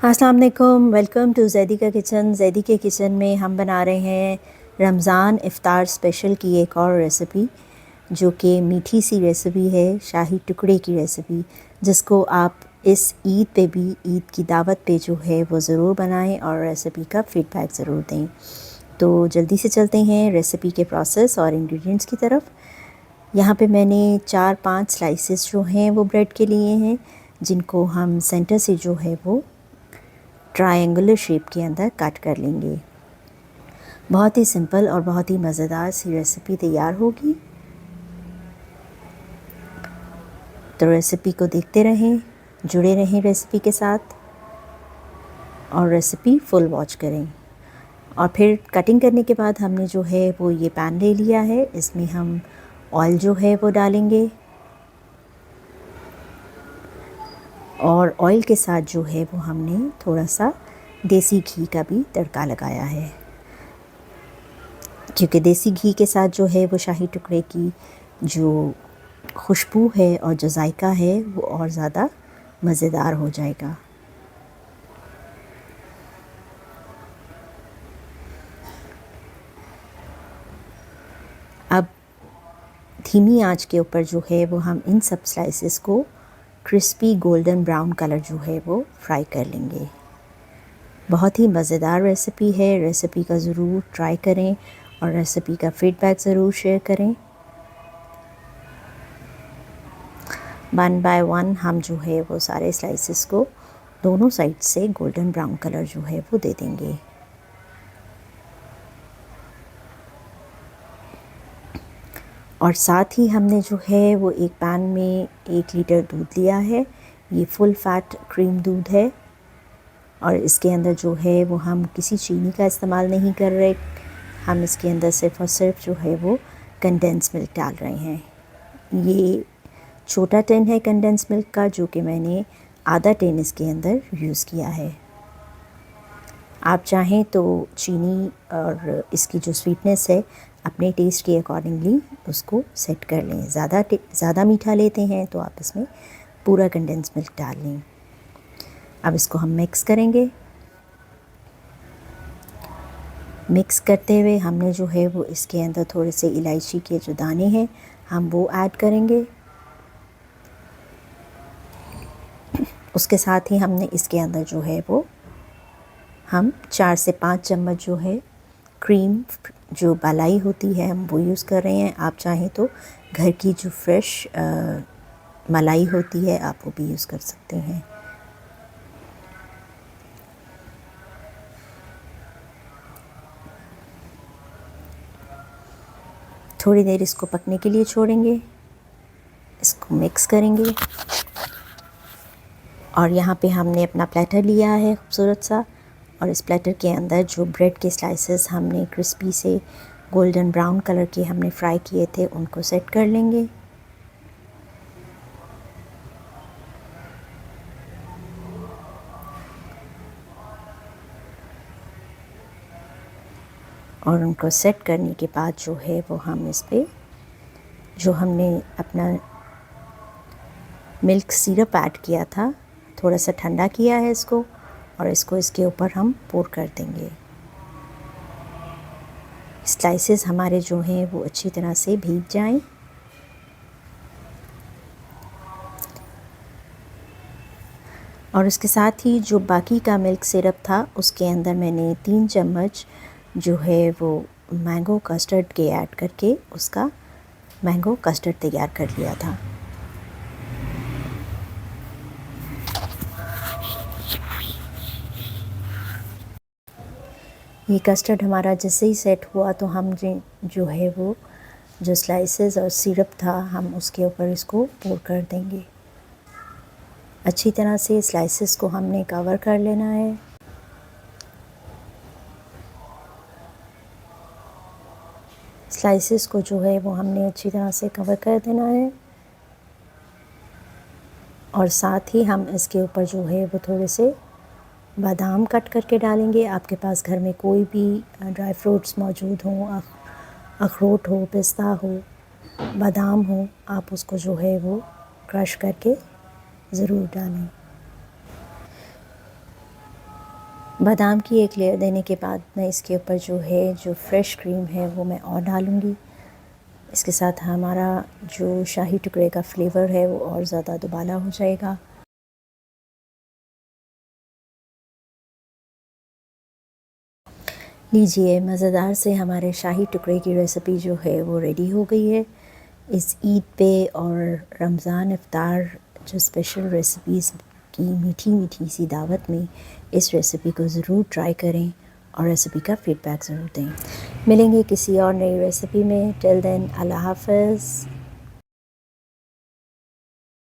अस्सलाम वालेकुम, welcome to Zaidi का किचन। ज़ैदी के किचन में हम बना रहे हैं रमज़ान इफ़्तार स्पेशल की एक और रेसिपी, जो कि मीठी सी रेसिपी है, शाही टुकड़े की रेसिपी, जिसको आप इस ईद पे भी, ईद की दावत पे जो है वो ज़रूर बनाएं और रेसिपी का फ़ीडबैक ज़रूर दें। तो जल्दी से चलते हैं रेसिपी के प्रोसेस और इंग्रेडिएंट्स की तरफ। यहाँ पे मैंने 4-5 स्लाइसेस जो हैं वो ब्रेड के लिए हैं, जिनको हम सेंटर से जो है वो ट्रायंगुलर शेप के अंदर कट कर लेंगे। बहुत ही सिंपल और बहुत ही मज़ेदार सी रेसिपी तैयार होगी। तो रेसिपी को देखते रहें, जुड़े रहें रेसिपी के साथ और रेसिपी फुल वॉच करें। और फिर कटिंग करने के बाद हमने जो है वो ये पैन ले लिया है, इसमें हम ऑयल जो है वो डालेंगे और ऑयल के साथ जो है वो हमने थोड़ा सा देसी घी का भी तड़का लगाया है, क्योंकि देसी घी के साथ जो है वो शाही टुकड़े की जो खुशबू है और जो जायका है वो और ज़्यादा मज़ेदार हो जाएगा। अब धीमी आंच के ऊपर जो है वो हम इन सब स्लाइसेस को क्रिस्पी गोल्डन ब्राउन कलर जो है वो फ्राई कर लेंगे। बहुत ही मज़ेदार रेसिपी है, रेसिपी का ज़रूर ट्राई करें और रेसिपी का फ़ीडबैक ज़रूर शेयर करें। 1 बाय 1 हम जो है वो सारे स्लाइसेस को दोनों साइड से गोल्डन ब्राउन कलर जो है वो दे देंगे। और साथ ही हमने जो है वो एक पैन में 1 लीटर दूध लिया है। ये फुल फैट क्रीम दूध है और इसके अंदर जो है वो हम किसी चीनी का इस्तेमाल नहीं कर रहे। हम इसके अंदर सिर्फ़ और सिर्फ जो है वो कंडेंस मिल्क डाल रहे हैं। ये छोटा टिन है कंडेंस मिल्क का, जो कि मैंने आधा टिन इसके अंदर यूज़ किया है। आप चाहें तो चीनी और इसकी जो स्वीटनेस है अपने टेस्ट के अकॉर्डिंगली उसको सेट कर लें। ज़्यादा मीठा लेते हैं तो आप इसमें पूरा कंडेंस मिल्क डाल लें। अब इसको हम मिक्स करेंगे। मिक्स करते हुए हमने जो है वो इसके अंदर थोड़े से इलायची के जो दाने हैं हम वो ऐड करेंगे। उसके साथ ही हमने इसके अंदर जो है वो हम 4 से 5 चम्मच जो है क्रीम जो मलाई होती है हम वो यूज़ कर रहे हैं। आप चाहें तो घर की जो फ्रेश मलाई होती है आप वो भी यूज़ कर सकते हैं। थोड़ी देर इसको पकने के लिए छोड़ेंगे, इसको मिक्स करेंगे। और यहाँ पे हमने अपना प्लेटर लिया है खूबसूरत सा, और इस प्लेटर के अंदर जो ब्रेड के स्लाइसेस हमने क्रिस्पी से गोल्डन ब्राउन कलर के हमने फ्राई किए थे उनको सेट कर लेंगे। और उनको सेट करने के बाद जो है वो हम इस पे जो हमने अपना मिल्क सिरप ऐड किया था थोड़ा सा ठंडा किया है इसको, और इसको इसके ऊपर हम पोर कर देंगे। स्लाइसेस हमारे जो हैं वो अच्छी तरह से भीग जाएं। और उसके साथ ही जो बाकी का मिल्क सिरप था उसके अंदर मैंने 3 चम्मच जो है वो मैंगो कस्टर्ड के ऐड करके उसका मैंगो कस्टर्ड तैयार कर लिया था। ये कस्टर्ड हमारा जैसे ही सेट हुआ तो हम जो है वो जो स्लाइसेस और सिरप था हम उसके ऊपर इसको पोर कर देंगे। अच्छी तरह से स्लाइसेस को हमने कवर कर लेना है। स्लाइसेस को जो है वो हमने अच्छी तरह से कवर कर देना है। और साथ ही हम इसके ऊपर जो है वो थोड़े से बादाम कट करके डालेंगे। आपके पास घर में कोई भी ड्राई फ्रूट्स मौजूद हों, अखरोट हो, पिस्ता हो, बादाम हो, आप उसको जो है वो क्रश करके ज़रूर डालें। बादाम की एक लेयर देने के बाद मैं इसके ऊपर जो है जो फ्रेश क्रीम है वो मैं और डालूँगी। इसके साथ हमारा जो शाही टुकड़े का फ्लेवर है वो और ज़्यादा दुबाला हो जाएगा। लीजिए, मज़ेदार से हमारे शाही टुकड़े की रेसिपी जो है वो रेडी हो गई है। इस ईद पे और रमज़ान इफ़्तार जो स्पेशल रेसिपीज़ की मीठी मीठी सी दावत में इस रेसिपी को ज़रूर ट्राई करें और रेसिपी का फ़ीडबैक ज़रूर दें। मिलेंगे किसी और नई रेसिपी में। टिल देन, अल्लाह हाफ़िज़।